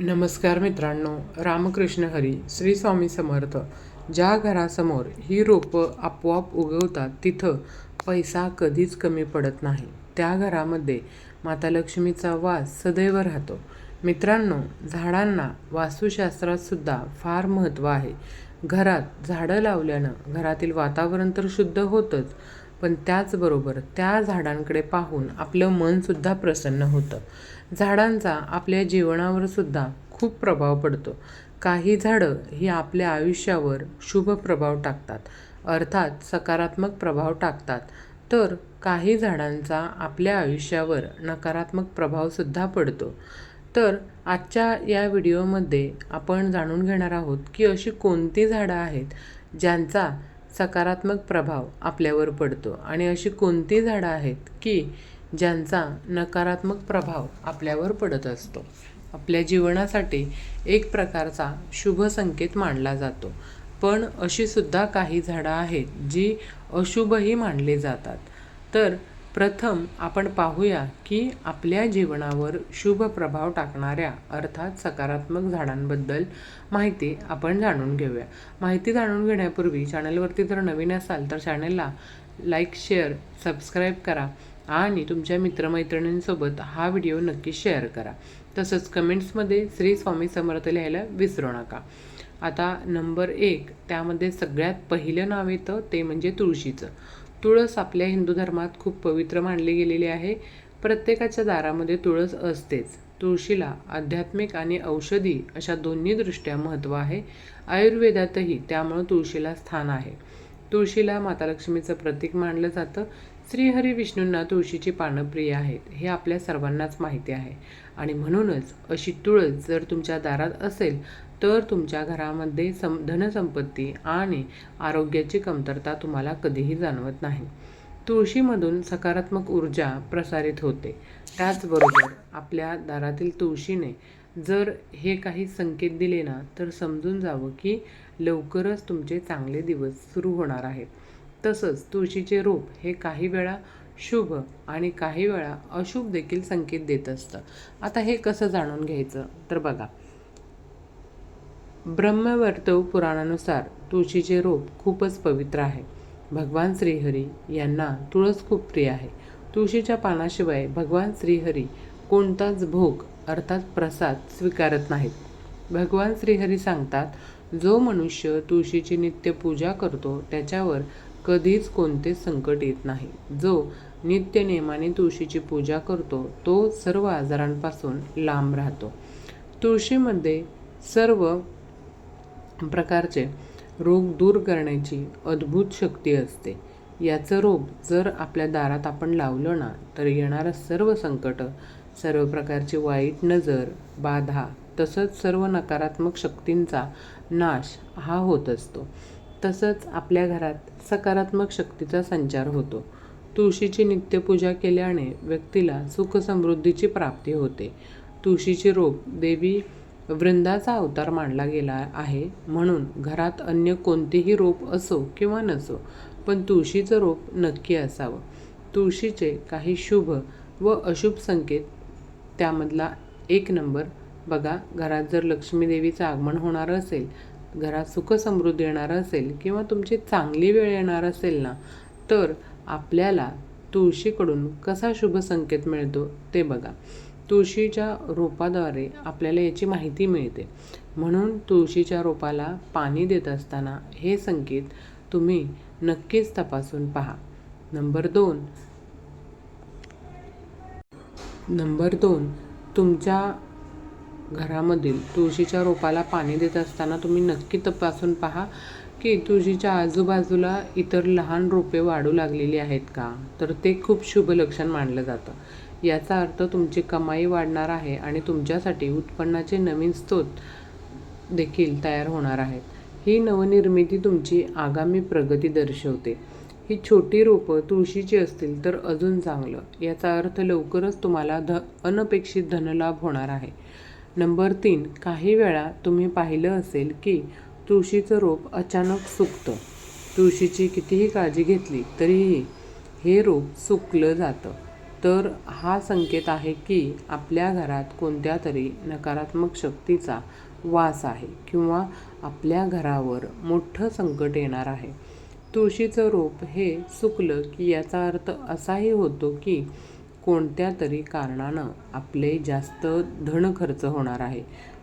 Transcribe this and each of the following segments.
नमस्कार मित्रांनो, रामकृष्ण हरी, श्री स्वामी समर्थ. ज्या घरासमोर ही रोपं आपोआप उगवतात तिथं पैसा कधीच कमी पडत नाही. त्या घरामध्ये माता लक्ष्मीचा वास सदैव राहतो. मित्रांनो, झाडांना वास्तुशास्त्रात सुद्धा फार महत्त्व आहे. घरात झाडं लावल्यानं घरातील वातावरण तर शुद्ध होतंच, पण त्याचबरोबर त्या झाडांकडे पाहून आपलं मनसुद्धा प्रसन्न होतं. झाडांचा आपल्या जीवनावर सुद्धा खूप प्रभाव पडतो. काही झाडं ही आपल्या आयुष्यावर शुभ प्रभाव टाकतात, अर्थात सकारात्मक प्रभाव टाकतात, तर काही झाडांचा आपल्या आयुष्यावर नकारात्मक प्रभावसुद्धा पडतो. तर आजच्या या व्हिडिओमध्ये आपण जाणून घेणार आहोत की अशी कोणती झाडं आहेत ज्यांचा सकारात्मक प्रभाव आपल्यावर पडतो आणि अशी कोणती झाडं आहेत की ज्यांचा नकारात्मक प्रभाव आपल्यावर पडत असतो. आपल्या जीवनासाठी एक प्रकारचा शुभ संकेत मानला जातो, पण अशी सुद्धा काही झाडं आहेत जी अशुभही मानली जातात. तर प्रथम आपण पाहूया की आपल्या जीवनावर शुभ प्रभाव टाकणाऱ्या अर्थात सकारात्मक झाडांबद्दल माहिती आपण जाणून घेऊया. माहिती जाणून घेण्यापूर्वी चॅनलवरती जर नवीन असाल तर चॅनलला लाईक, शेअर, सबस्क्राईब करा आणि तुमच्या मित्रमैत्रिणींसोबत हा व्हिडिओ नक्की शेअर करा. तसंच कमेंट्समध्ये श्री स्वामी समर्थ लिहायला विसरू नका. आता नंबर 1 त्यामध्ये सगळ्यात पहिलं नाव येतं ते म्हणजे तुळशीचं. तुळस आपल्या हिंदू धर्मात खूप पवित्र मानली गेलेली आहे. प्रत्येकाच्या दारामध्ये तुळस असतेच. तुळशीला आध्यात्मिक आणि औषधी अशा दोन्ही दृष्ट्या महत्त्व आहे. आयुर्वेदातही त्यामुळं तुळशीला स्थान आहे. तुळशीला माता लक्ष्मीचं प्रतीक मानलं जातं. श्रीहरी विष्णूंना तुळशीची पानं प्रिय आहेत हे आपल्या सर्वांनाच माहिती आहे आणि म्हणूनच अशी तुळस जर तुमच्या दारात असेल तर तुमच्या घरामध्ये धनसंपत्ती आणि आरोग्याची कमतरता तुम्हाला कधीही जाणवत नाही. तुळशीमधून सकारात्मक ऊर्जा प्रसारित होते. त्याचबरोबर आपल्या दारातील तुळशीने जर हे काही संकेत दिले ना तर समजून जावं की लवकरच तुमचे चांगले दिवस सुरू होणार आहेत. तसंच तुळशीचे रोप हे काही वेळा शुभ आणि काही वेळा अशुभ देखील संकेत देत असतं. आता हे कसं जाणून घ्यायचं तर बघा, ब्रह्मवर्तव पुराणानुसार तुळशीचे रोप खूपच पवित्र आहे. भगवान श्रीहरी यांना तुळस खूप प्रिय आहे. तुळशीच्या पानाशिवाय भगवान श्रीहरी कोणताच भोग अर्थात प्रसाद स्वीकारत नाहीत. भगवान श्रीहरी सांगतात, जो मनुष्य तुळशीची नित्य पूजा करतो त्याच्यावर कधीच कोणतेच संकट येत नाही. जो नित्य नियमाने तुळशीची पूजा करतो तो सर्व आजारांपासून लांब राहतो. तुळशीमध्ये सर्व प्रकारचे रोग दूर करण्याची अद्भुत शक्ती असते. याचं रोप जर आपल्या दारात आपण लावलं ना तर येणारं सर्व संकट, सर्व प्रकारची वाईट नजर, बाधा तसंच सर्व नकारात्मक शक्तींचा नाश हा होत असतो. तसंच आपल्या घरात सकारात्मक शक्तीचा संचार होतो. तुळशीची नित्यपूजा केल्याने व्यक्तीला सुखसमृद्धीची प्राप्ती होते. तुळशीचे रोप देवी वृंदाचा अवतार मानला गेला आहे. म्हणून घरात अन्य कोणतेही रोप असो किंवा नसो, पण तुळशीचं रोप नक्की असावं. तुळशीचे काही शुभ व अशुभ संकेत, त्यामधला 1 नंबर बघा, घरात जर लक्ष्मी देवीचं आगमन होणार असेल, घरात सुखसमृद्धी येणार असेल किंवा तुमची चांगली वेळ येणार असेल ना तर आपल्याला तुळशीकडून कसा शुभ संकेत मिळतो ते बघा. तुळशीच्या रोपाद्वारे आपल्याला याची माहिती मिळते. म्हणून तुळशीच्या रोपाला पाणी देत असताना हे संकेत तुम्ही नक्कीच तपासून पहा. नंबर 2 तुमच्या घरामधील तुळशीच्या रोपाला पाणी देत असताना तुम्ही नक्की तपासून पहा की तुळशीच्या आजूबाजूला इतर लहान रोपे वाढू लागलेली आहेत का, तर ते खूप शुभ लक्षण मानलं जातं. याचा अर्थ तुमची कमाई वाढणार आहे आणि तुमच्यासाठी उत्पन्नाचे नवीन स्रोत देखील तयार होणार आहेत. ही नवनिर्मिती तुमची आगामी प्रगती दर्शवते. ही छोटी रोपं तुळशीची असतील तर अजून चांगलं. याचा अर्थ लवकरच तुम्हाला अनपेक्षित धनलाभ होणार आहे. नंबर 3 काही वेळा तुम्ही पाहिलं असेल की तुळशीचं रोप अचानक सुकतं. तुळशीची कितीही काळजी घेतली तरीही हे रोप सुकलं जातं. तर हा संकेत आहे की आपल्या घरात कोणत्या तरी नकारात्मक शक्तीचा वास आहे किंवा आपल्या घरावर मोठं संकट येणार आहे. तुळशीचं रोप हे सुकलं की याचा अर्थ असाही होतो की कोणत्या तरी कारणानं आपले जास्त धन खर्च होणार आहे.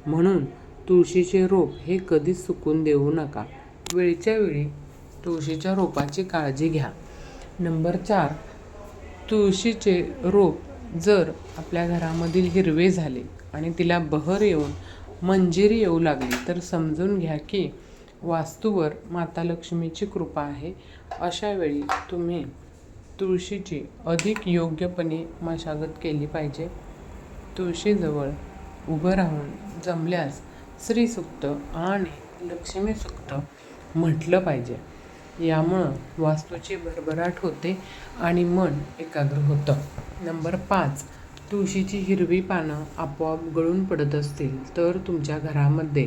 म्हणून तुळशीचे रोप हे कधीच सुकून देऊ नका. वेळच्या वेळी तुळशीच्या रोपाची काळजी घ्या. नंबर 4, तुळशीचे रोप जर आपल्या घरामधील हिरवे झाले आणि तिला बहर येऊन मंजिरी येऊ लागली तर समजून घ्या की वास्तूवर माता लक्ष्मीची कृपा आहे. अशा वेळी तुम्ही तुळशीची अधिक योग्यपणे मशागत केली पाहिजे. तुळशीजवळ उभं राहून जमल्यास श्रीसूक्त आणि लक्ष्मीसूक्त म्हटलं पाहिजे. यामुळं वास्तूची भरभराट होते आणि मन एकाग्र होतं. नंबर 5, तुळशीची हिरवी पानं आपोआप गळून पडत असतील तर तुमच्या घरामध्ये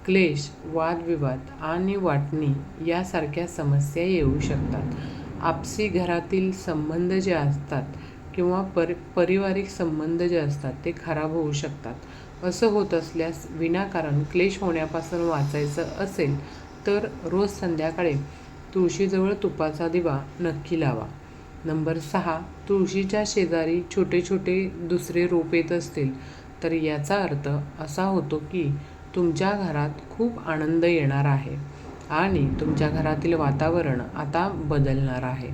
क्लेश, वादविवाद आणि वाटणी यासारख्या समस्या येऊ शकतात. आपसी घरातील संबंध जे असतात किंवा पारिवारिक संबंध जे असतात ते खराब होऊ शकतात. असं होत असल्यास विनाकारण क्लेश होण्यापासून वाचायचं असेल तर रोज संध्याकाळी तुळशीजवळ तुपाचा दिवा नक्की लावा. नंबर 6, तुळशीच्या शेजारी छोटे छोटे दुसरे रोप येत असतील तर याचा अर्थ असा होतो की तुमच्या घरात खूप आनंद येणार आहे आणि तुमच्या घरातील वातावरण आता बदलणार आहे.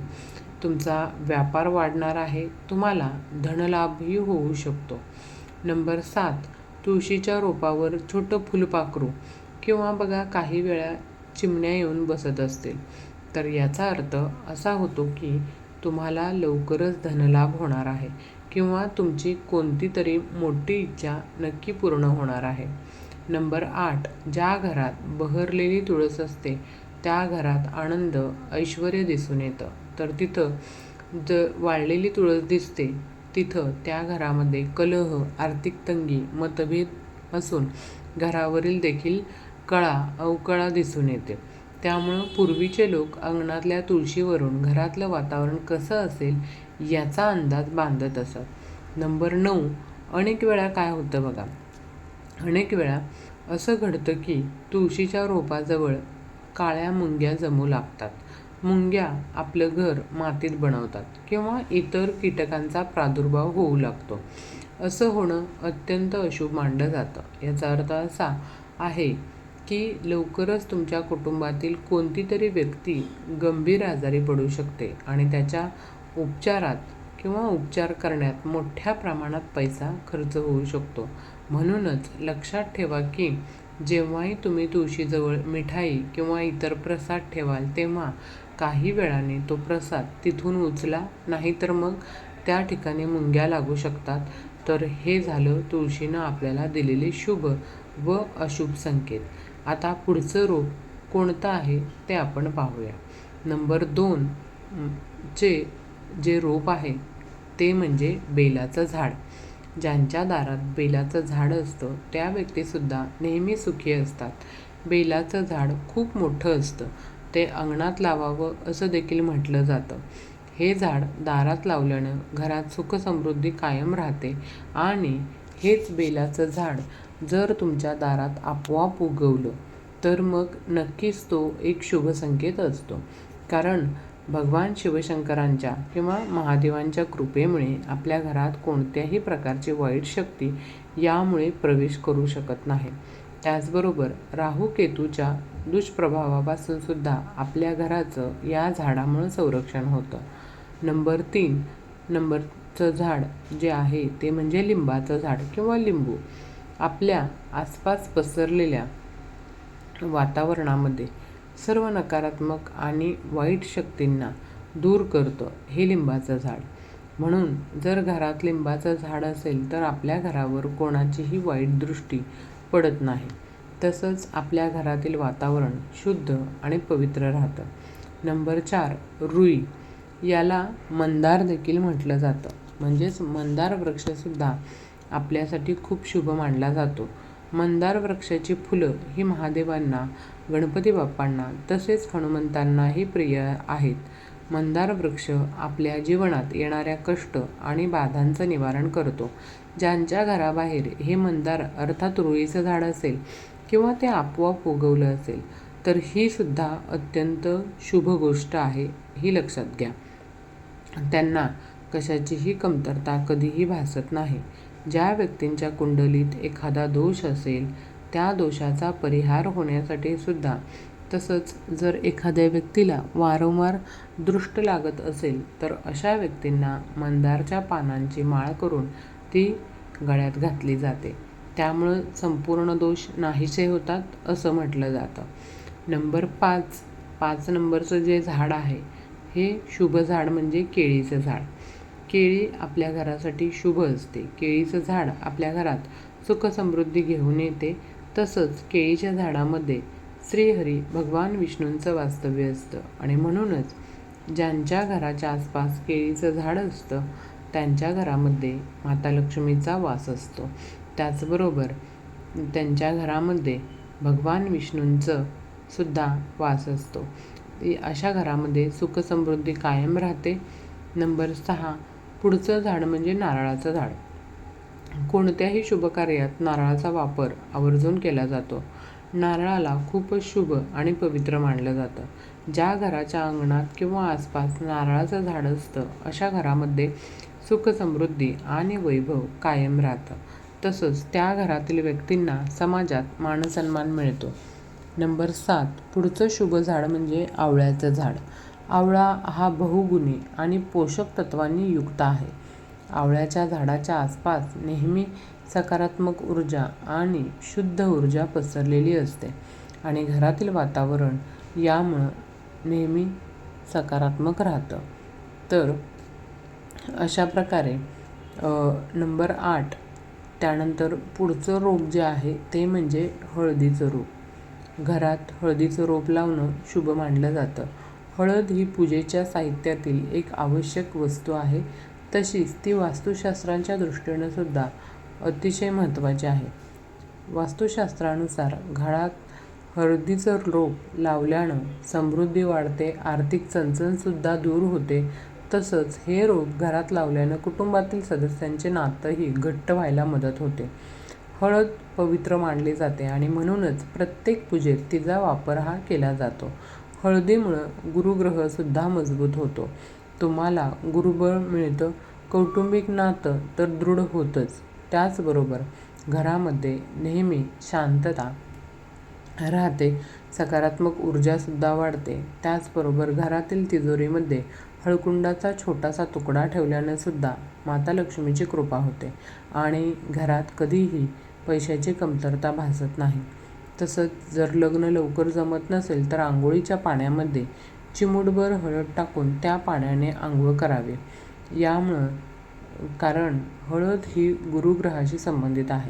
तुमचा व्यापार वाढणार आहे. तुम्हाला धनलाभही होऊ शकतो. नंबर 7, तुळशीच्या रोपावर छोटं फुलपाखरू किंवा बघा काही वेळा चिमण्या येऊन बसत असतील तर याचा अर्थ असा होतो की तुम्हाला लवकरच धनलाभ होणार आहे किंवा तुमची कोणती तरी मोठी इच्छा नक्की पूर्ण होणार आहे. नंबर 8, ज्या घरात बहरलेली तुळस असते त्या घरात आनंद, ऐश्वर्य दिसून येतं. तर तिथं वाळलेली तुळस दिसते तिथं त्या घरामध्ये कलह, आर्थिक तंगी, मतभेद असून घरावरील देखील अवकळा दिसून येते. त्यामुळं पूर्वीचे लोक अंगणातल्या तुळशीवरून घरातलं वातावरण कसं असेल याचा अंदाज बांधत असत. नंबर 9, अनेक वेळा काय होतं बघा, अनेक वेळा असं घडतं की तुळशीच्या रोपाजवळ काळ्या मुंग्या जमू लागतात. मुंग्या आपलं घर मातीत बनवतात किंवा इतर कीटकांचा प्रादुर्भाव होऊ लागतो. असं होणं अत्यंत अशुभ मानलं जातं. याचा अर्थ असा आहे की लवकरच तुमच्या कुटुंबातील कोणती तरी व्यक्ती गंभीर आजारी पडू शकते आणि त्याच्या उपचार करण्यात मोठ्या प्रमाणात पैसा खर्च होऊ शकतो. म्हणूनच लक्षात ठेवा की जेव्हाही तुम्ही तुळशीजवळ मिठाई किंवा इतर प्रसाद ठेवाल तेव्हा काही वेळाने तो प्रसाद तिथून उचला, नाहीतर मग त्या ठिकाणी मुंग्या लागू शकतात. तर हे झालं तुळशीनं आपल्याला दिलेले शुभ व अशुभ संकेत. आता पुढचं रोप कोणतं आहे ते आपण पाहूया. नंबर 2 जे रोप आहे ते म्हणजे बेलाचं झाड. ज्यांच्या दारात बेलाचं झाड असतं त्या व्यक्तीसुद्धा नेहमी सुखी असतात. बेलाचं झाड खूप मोठं असतं. ते अंगणात लावावं असं देखील म्हटलं जातं. हे झाड दारात लावल्यानं घरात सुखसमृद्धी कायम राहते आणि हेच बेलाचं झाड जर तुमच्या दारात आपोआप उगवलं तर मग नक्कीच तो एक शुभ संकेत असतो. कारण भगवान शिवशंकरांच्या किंवा महादेवांच्या कृपेमुळे आपल्या घरात कोणत्याही प्रकारची वाईट शक्ती यामुळे प्रवेश करू शकत नाही. त्याचबरोबर राहू केतूच्या दुष्प्रभावापासून सुद्धा आपल्या घराचं या झाडामुळे संरक्षण होतं. नंबर 3 नंबरचं झाड जे आहे ते म्हणजे लिंबाचं झाड किंवा लिंबू. आपल्या आसपास पसरलेल्या वातावरणामध्ये सर्व नकारात्मक आणि वाईट शक्तींना दूर करतं हे लिंबाचं झाड. म्हणून जर घरात लिंबाचं झाड असेल तर आपल्या घरावर कोणाचीही वाईट दृष्टी पडत नाही. तसंच आपल्या घरातील वातावरण शुद्ध आणि पवित्र राहतं. नंबर 4 रुई. याला मंदार देखील म्हटलं जातं. म्हणजेच मंदार वृक्षसुद्धा आपल्यासाठी खूप शुभ मानला जातो. मंदार वृक्षाची फुलं ही महादेवांना, गणपती बाप्पांना तसेच हनुमंतांनाही प्रिय आहेत. मंदार वृक्ष आपल्या जीवनात येणाऱ्या कष्ट आणि बाधांचं निवारण करतो. ज्यांच्या घराबाहेर हे मंदार अर्थात रुईचं झाड असेल किंवा ते आपोआप उगवलं असेल तर ही सुद्धा अत्यंत शुभ गोष्ट आहे, ही लक्षात घ्या. त्यांना कशाचीही कमतरता कधीही भासत नाही. ज्या व्यक्तींच्या कुंडलीत एखादा दोष असेल त्या दोषाचा परिहार होण्यासाठी सुद्धा, तसंच जर एखाद्या व्यक्तीला वारंवार दृष्ट लागत असेल तर अशा व्यक्तींना मंदारच्या पानांची माळ करून ती गळ्यात घातली जाते. त्यामुळं संपूर्ण दोष नाहीसे होतात असं म्हटलं जातं. नंबर 5 नंबरचं जे झाड आहे हे शुभ झाड म्हणजे केळीचं झाड. केळी आपल्या घरासाठी शुभ असते. केळीचं झाड आपल्या घरात सुख समृद्धी घेऊन येते. तसंच केळीच्या झाडामध्ये श्रीहरी भगवान विष्णूंचं वास्तव्य असतं आणि म्हणूनच ज्यांच्या घराच्या आसपास केळीचं झाड असतं त्यांच्या घरामध्ये माता लक्ष्मीचा वास असतो. त्याचबरोबर त्यांच्या घरामध्ये भगवान विष्णूंचं सुद्धा वास असतो. अशा घरामध्ये सुख समृद्धी कायम राहते. नंबर 6 पुढचं झाड म्हणजे नारळाचं झाड. कोणत्याही शुभ कार्यात नारळाचा वापर आवर्जून केला जातो. नारळाला खूपच शुभ आणि पवित्र मानलं जातं. ज्या घराच्या अंगणात किंवा आसपास नारळाचं झाड असतं अशा घरामध्ये सुख समृद्धी आणि वैभव कायम राहतं. तसंच त्या घरातील व्यक्तींना समाजात मानसन्मान मिळतो. नंबर 7 पुढचं शुभ झाड म्हणजे आवळ्याचं झाड. आवळा हा बहुगुणी आणि पोषक तत्वांनी युक्त आहे. आवळ्याच्या झाडाच्या आसपास नेहमी सकारात्मक ऊर्जा आणि शुद्ध ऊर्जा पसरलेली असते आणि घरातील वातावरण यामुळं नेहमी सकारात्मक राहतं. तर अशा प्रकारे नंबर 8 त्यानंतर पुढचं रोप जे आहे ते म्हणजे हळदीचं रोप. घरात हळदीचं रोप लावणं शुभ मानलं जातं. हळद ही पूजेच्या साहित्यातील एक आवश्यक वस्तू आहे. तशीच ती वास्तुशास्त्रांच्या दृष्टीनं सुद्धा अतिशय महत्त्वाची आहे. वास्तुशास्त्रानुसार घरात हळदीचं रोप लावल्यानं समृद्धी वाढते, आर्थिक चणचणसुद्धा दूर होते. तसंच हे रोप घरात लावल्यानं कुटुंबातील सदस्यांचे नातंही घट्ट व्हायला मदत होते. हळद पवित्र मानली जाते आणि म्हणूनच प्रत्येक पूजेत तिचा वापर हा केला जातो. हळदीमुळं गुरुग्रहसुद्धा मजबूत होतो. तुम्हाला गुरुबळ मिळतं. कौटुंबिक नातं तर दृढ होतंच. त्याचबरोबर घरामध्ये नेहमी शांतता राहते, सकारात्मक ऊर्जासुद्धा वाढते. त्याचबरोबर घरातील तिजोरीमध्ये हळकुंडाचा छोटासा तुकडा ठेवल्यानं सुद्धा माता लक्ष्मीची कृपा होते आणि घरात कधीही पैशाची कमतरता भासत नाही. तसंच जर लग्न लवकर जमत नसेल तर आंघोळीच्या पाण्यामध्ये चिमूटभर हळद टाकून त्या पाण्याने आंघोळ करावे. यामुळं कारण हळद ही गुरुग्रहाशी संबंधित आहे.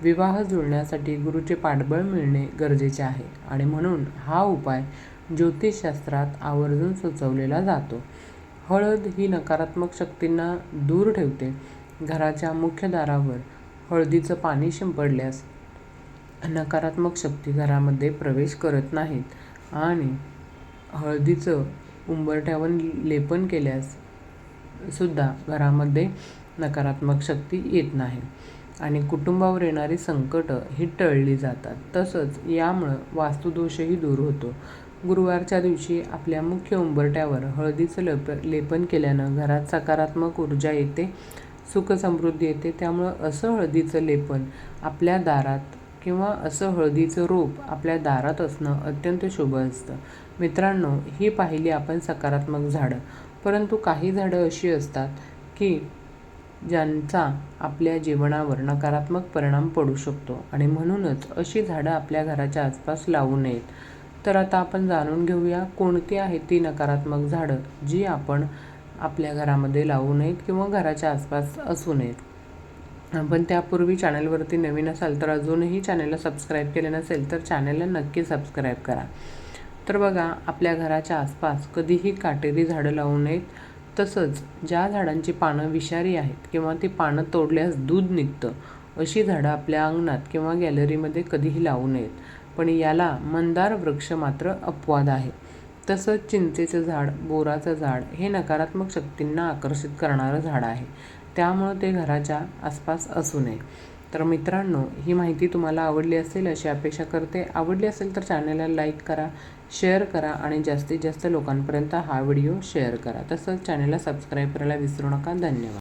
विवाह जुळण्यासाठी गुरुचे पाठबळ मिळणे गरजेचे आहे आणि म्हणून हा उपाय ज्योतिषशास्त्रात आवर्जून सुचवलेला जातो. हळद ही नकारात्मक शक्तींना दूर ठेवते. घराच्या मुख्य दारावर हळदीचं पाणी शिंपडल्यास नकारात्मक शक्ती घरामध्ये प्रवेश करत नाहीत आणि हळदीचं उंबरठ्यावर लेपन केल्यास सुद्धा घरामध्ये नकारात्मक शक्ती येत नाही आणि कुटुंबावर येणारी संकटं ही टळली जातात. तसंच यामुळं वास्तुदोषही दूर होतो. गुरुवारच्या दिवशी आपल्या मुख्य उंबरठ्यावर हळदीचं लेपन केल्यानं घरात सकारात्मक ऊर्जा येते, सुख समृद्धी येते. त्यामुळं असं हळदीचं लेपन आपल्या दारात किंवा असं हळदीचं रोप आपल्या दारात असणं अत्यंत शुभ असतं. मित्रांनो, ही पाहिली आपण सकारात्मक झाडं. परंतु काही झाडं अशी असतात की ज्यांचा आपल्या जीवनावर नकारात्मक परिणाम पडू शकतो आणि म्हणूनच अशी झाडं आपल्या घराच्या आसपास लावू नयेत. तर आता आपण जाणून घेऊया कोणती आहेत ती नकारात्मक झाडं जी आपण आपल्या घरामध्ये लावू नयेत किंवा घराच्या आसपास असू नयेत. पण त्यापूर्वी चॅनलवरती नवीन असाल तर अजूनही चॅनलला सबस्क्राईब केले नसेल तर चॅनलला नक्की सबस्क्राईब करा. तर बघा, आपल्या घराच्या आसपास कधीही काटेरी झाडं लावू नयेत. तसंच ज्या झाडांची पानं विषारी आहेत किंवा ती पानं तोडल्यास दूध निघतं अशी झाडं आपल्या अंगणात किंवा गॅलरीमध्ये कधीही लावू नयेत. पण याला मंदार वृक्ष मात्र अपवाद आहे. तसंच चिंचेचं झाड, बोराचं झाड हे नकारात्मक शक्तींना आकर्षित करणारं झाड आहे. त्यामुळं ते घराच्या आसपास असू नये. तर मित्रांनो, ही माहिती तुम्हाला आवडली असेल अशी अपेक्षा करते. आवडली असेल तर चॅनलला लाईक करा, शेअर करा आणि जास्तीत जास्त लोकांपर्यंत हा व्हिडिओ शेअर करा. तसंच चॅनलला सबस्क्राईब करायला विसरू नका. धन्यवाद.